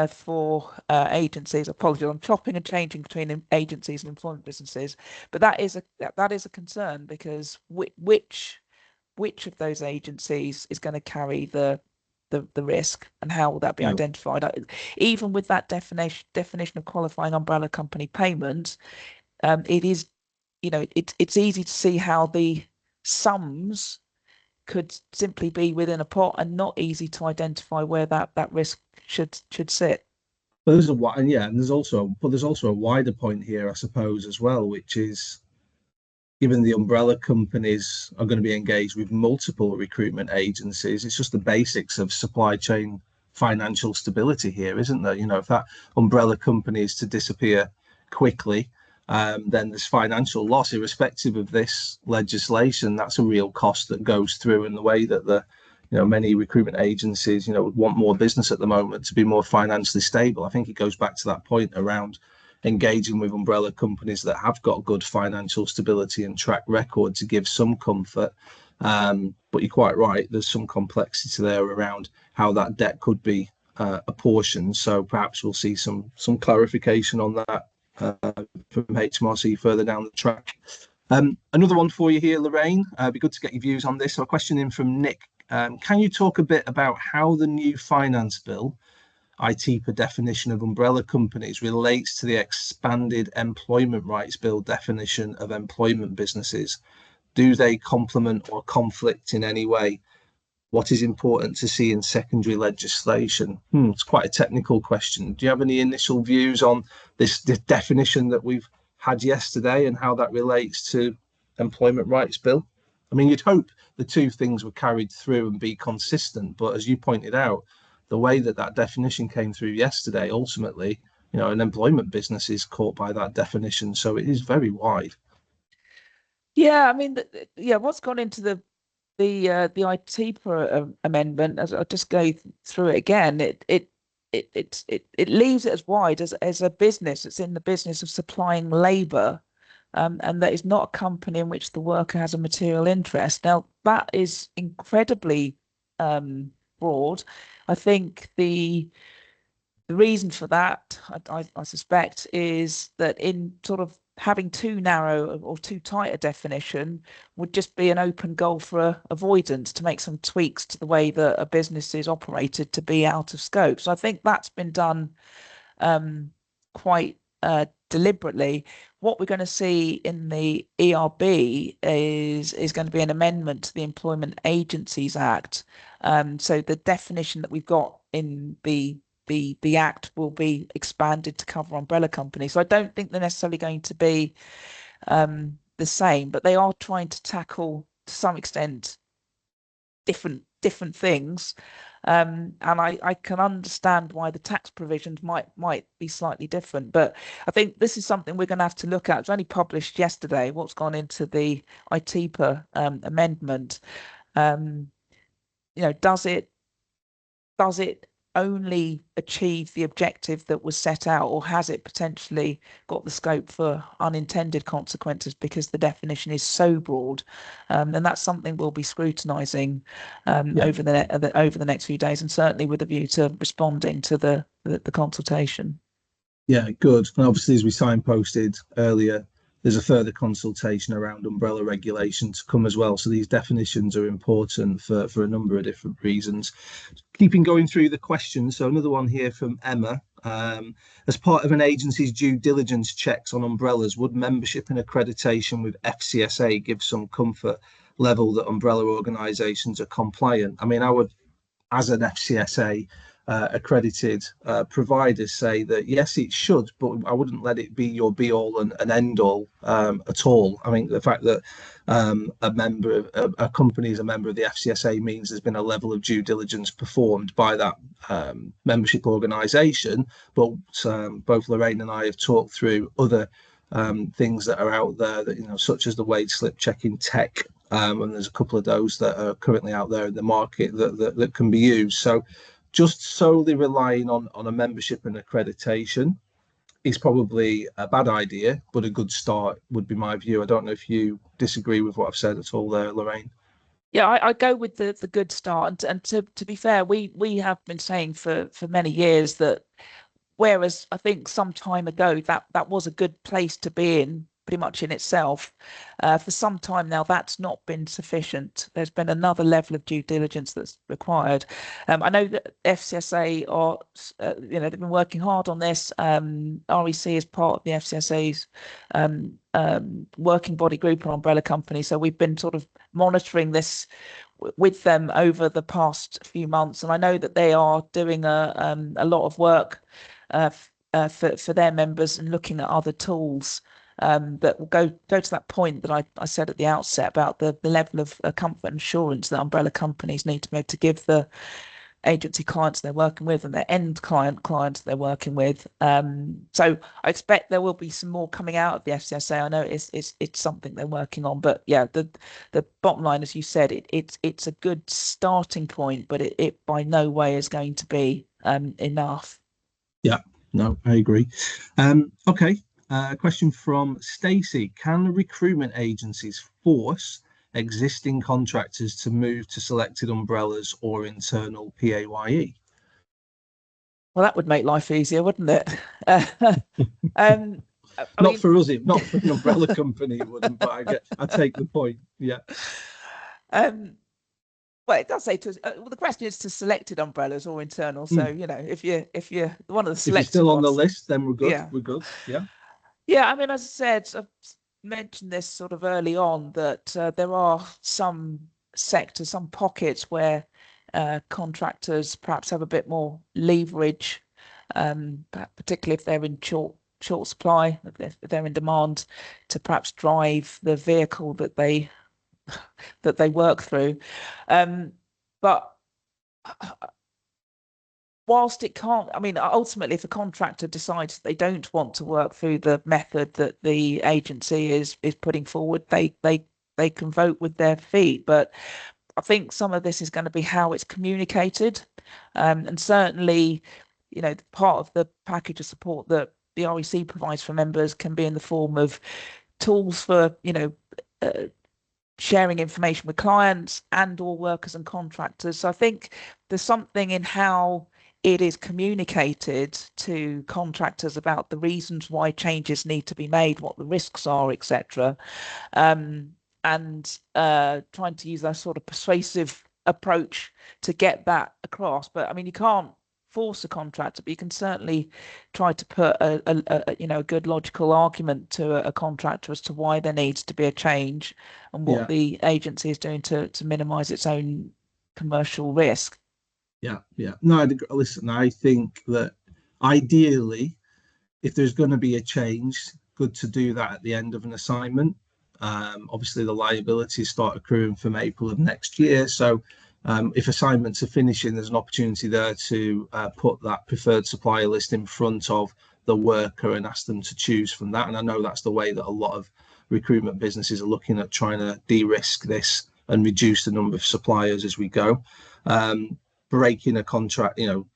for agencies. Apologies, I'm chopping and changing between agencies and employment businesses, but that is a concern, because which of those agencies is going to carry the risk, and how will that be identified? Even with that definition of qualifying umbrella company payment, it is, it's easy to see how the sums could simply be within a pot and not easy to identify where that risk should sit. Well, there's also a wider point here, I suppose, as well, which is, given the umbrella companies are going to be engaged with multiple recruitment agencies, it's just the basics of supply chain financial stability here, isn't there? If that umbrella company is to disappear quickly, then there's financial loss irrespective of this legislation. That's a real cost that goes through, and the way that many recruitment agencies would want more business at the moment to be more financially stable. I think it goes back to that point around engaging with umbrella companies that have got good financial stability and track record to give some comfort. But you're quite right, there's some complexity there around how that debt could be apportioned. So perhaps we'll see some clarification on that from HMRC further down the track. Another one for you here, Lorraine. It'd be good to get your views on this. So a question in from Nick. Can you talk a bit about how the new finance bill, IT per definition of umbrella companies, relates to the expanded employment rights bill definition of employment businesses? Do they complement or conflict in any way? what is important to see in secondary legislation? It's quite a technical question. Do you have any initial views on this definition that we've had yesterday and how that relates to Employment Rights Bill? I mean, you'd hope the two things were carried through and be consistent, but as you pointed out, the way that that definition came through yesterday, ultimately, an employment business is caught by that definition, so it is very wide. Yeah, I mean, what's gone into the ITPA amendment, as I'll just go through it again, it leaves it as wide as a business. It's in the business of supplying labour, and that is not a company in which the worker has a material interest. Now, that is incredibly broad. I think the reason for that, I suspect, is that in sort of having too narrow or too tight a definition would just be an open goal for avoidance, to make some tweaks to the way that a business is operated to be out of scope. So I think that's been done quite deliberately. What we're going to see in the ERB is going to be an amendment to the Employment Agencies Act. So the definition that we've got in the Act will be expanded to cover umbrella companies. So I don't think they're necessarily going to be the same, but they are trying to tackle, to some extent, different things. And I can understand why the tax provisions might be slightly different, but I think this is something we're going to have to look at. It was only published yesterday, what's gone into the ITPA amendment. Does it only achieve the objective that was set out, or has it potentially got the scope for unintended consequences because the definition is so broad? And that's something we'll be scrutinising over the next few days, and certainly with a view to responding to the consultation. Yeah, good. And obviously, as we signposted earlier, there's a further consultation around umbrella regulation to come as well. So these definitions are important for a number of different reasons. Keeping going through the questions. So another one here from Emma. As part of an agency's due diligence checks on umbrellas, would membership and accreditation with FCSA give some comfort level that umbrella organisations are compliant? I mean, I would, as an FCSA accredited providers, say that yes, it should, but I wouldn't let it be your be all and end all at all. I mean, the fact that a company is a member of the FCSA means there's been a level of due diligence performed by that membership organisation. But both Lorraine and I have talked through other things that are out there that, such as the wage slip checking tech. And there's a couple of those that are currently out there in the market that can be used. So just solely relying on a membership and accreditation is probably a bad idea, but a good start would be my view. I don't know if you disagree with what I've said at all there, Lorraine. Yeah, I go with the good start. And to be fair, we have been saying for many years that, whereas I think some time ago that was a good place to be in, pretty much in itself, for some time now that's not been sufficient. There's been another level of due diligence that's required. I know that FCSA are, they've been working hard on this. REC is part of the FCSA's working body group or umbrella company, so we've been sort of monitoring this with them over the past few months, and I know that they are doing a lot of work for their members and looking at other tools that will go to that point that I said at the outset about the level of comfort and assurance that umbrella companies need to be able to give the agency clients they're working with and their end clients they're working with. So I expect there will be some more coming out of the FCSA. I know it's something they're working on, but yeah, the bottom line, as you said, it's a good starting point, but it by no way is going to be enough. Yeah, no, I agree. Okay. Question from Stacey. Can recruitment agencies force existing contractors to move to selected umbrellas or internal PAYE? Well, that would make life easier, wouldn't it? Not for us, not for an umbrella company, it wouldn't, but I take the point. Yeah. Well, it does say well, the question is to selected umbrellas or internal. So, if you're one of the selected if you're still on ones, the list, then we're good. Yeah. We're good. Yeah. Yeah, I mean, as I said, I've mentioned this sort of early on, that there are some sectors, some pockets where contractors perhaps have a bit more leverage, particularly if they're in short supply, if they're in demand, to perhaps drive the vehicle that they work through. But whilst it can't, I mean, ultimately, if a contractor decides they don't want to work through the method that the agency is putting forward, they can vote with their feet. But I think some of this is going to be how it's communicated, and certainly, you know, part of the package of support that the REC provides for members can be in the form of tools for, you know, sharing information with clients and or workers and contractors. So I think there's something in how it is communicated to contractors about the reasons why changes need to be made, what the risks are, etc. And trying to use that sort of persuasive approach to get that across. But I mean, you can't force a contractor, but you can certainly try to put a good logical argument to a contractor as to why there needs to be a change and what the agency is doing to minimize its own commercial risk. Yeah. No, listen, I think that ideally, if there's going to be a change, good to do that at the end of an assignment. Obviously, the liabilities start accruing from April of next year. So if assignments are finishing, there's an opportunity there to put that preferred supplier list in front of the worker and ask them to choose from that. And I know that's the way that a lot of recruitment businesses are looking at trying to de-risk this and reduce the number of suppliers as we go. Breaking a contract, you know,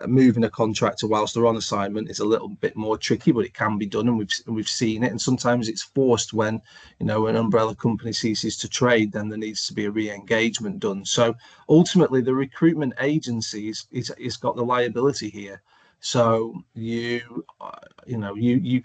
moving a contractor whilst they're on assignment is a little bit more tricky, but it can be done, and we've seen it. And sometimes it's forced when, you know, an umbrella company ceases to trade, then there needs to be a re-engagement done. So ultimately, the recruitment agencies is got the liability here. So you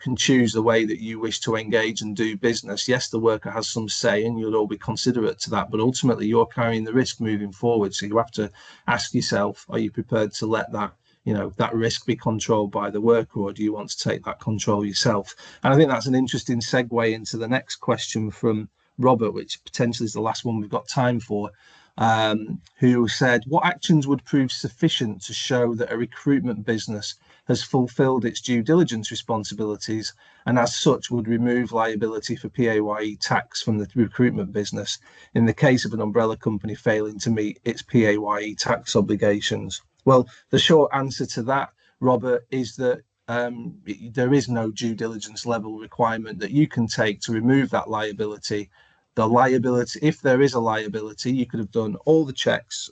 can choose the way that you wish to engage and do business. Yes, the worker has some say, and you'll all be considerate to that. But ultimately, you're carrying the risk moving forward. So you have to ask yourself: are you prepared to let that, you know, that risk be controlled by the worker, or do you want to take that control yourself? And I think that's an interesting segue into the next question from Robert, which potentially is the last one we've got time for. Who said, what actions would prove sufficient to show that a recruitment business has fulfilled its due diligence responsibilities and as such would remove liability for PAYE tax from the recruitment business in the case of an umbrella company failing to meet its PAYE tax obligations? Well, the short answer to that, Robert, is that there is no due diligence level requirement that you can take to remove that liability. The liability, if there is a liability, you could have done all the checks,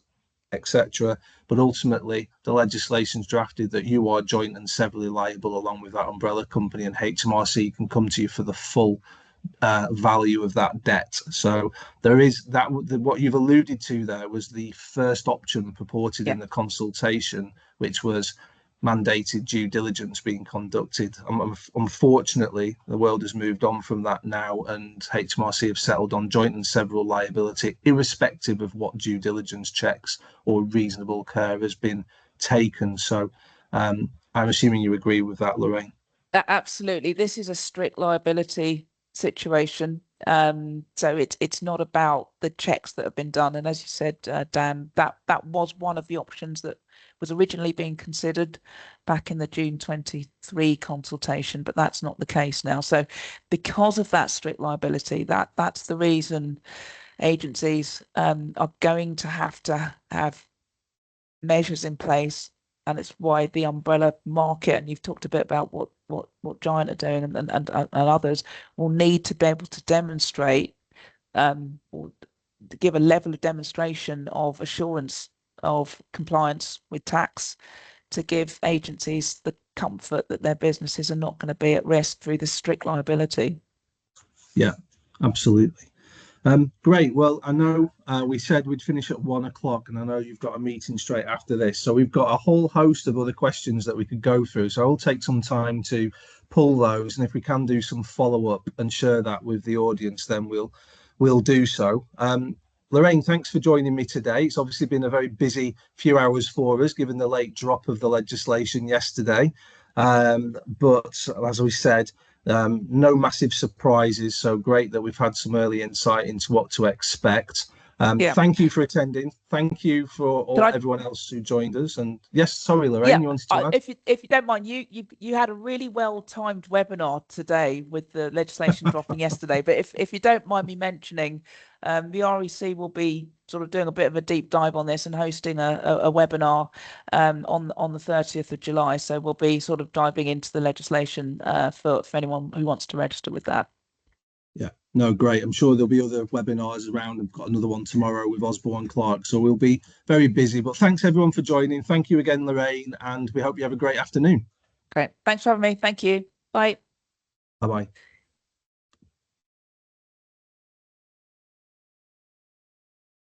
etc. But ultimately, the legislation's drafted that you are joint and severally liable along with that umbrella company, and HMRC can come to you for the full value of that debt. So there is that. What you've alluded to there was the first option purported in the consultation, which was mandated due diligence being conducted. Unfortunately, the world has moved on from that now, and HMRC have settled on joint and several liability, irrespective of what due diligence checks or reasonable care has been taken. So I'm assuming you agree with that, Lorraine. Absolutely. This is a strict liability situation. So it's not about the checks that have been done. And as you said, Dan, that was one of the options that was originally being considered back in the June 23 consultation, but that's not the case now. So because of that strict liability, that's the reason agencies are going to have measures in place. And it's why the umbrella market, and you've talked a bit about what Giant are doing and others, will need to be able to demonstrate or to give a level of demonstration of assurance of compliance with tax to give agencies the comfort that their businesses are not going to be at risk through the strict liability. Yeah, absolutely. Great. Well, I know we said we'd finish at 1 o'clock, and I know you've got a meeting straight after this. So we've got a whole host of other questions that we could go through. So I'll take some time to pull those, and if we can do some follow-up and share that with the audience, then we'll do so. Lorraine, thanks for joining me today. It's obviously been a very busy few hours for us, given the late drop of the legislation yesterday. But as we said, no massive surprises. So great that we've had some early insight into what to expect. Thank you for attending. Thank you for everyone else who joined us. And yes, sorry, Lorraine, you wanted to add? If you don't mind, you had a really well-timed webinar today with the legislation dropping yesterday. But if you don't mind me mentioning, the REC will be sort of doing a bit of a deep dive on this and hosting a webinar on the 30th of July. So we'll be sort of diving into the legislation for anyone who wants to register with that. Yeah, no, great. I'm sure there'll be other webinars around. I've got another one tomorrow with Osborne Clark, so we'll be very busy. But thanks everyone for joining. Thank you again, Lorraine, and we hope you have a great afternoon. Great. Thanks for having me. Thank you. Bye. Bye-bye.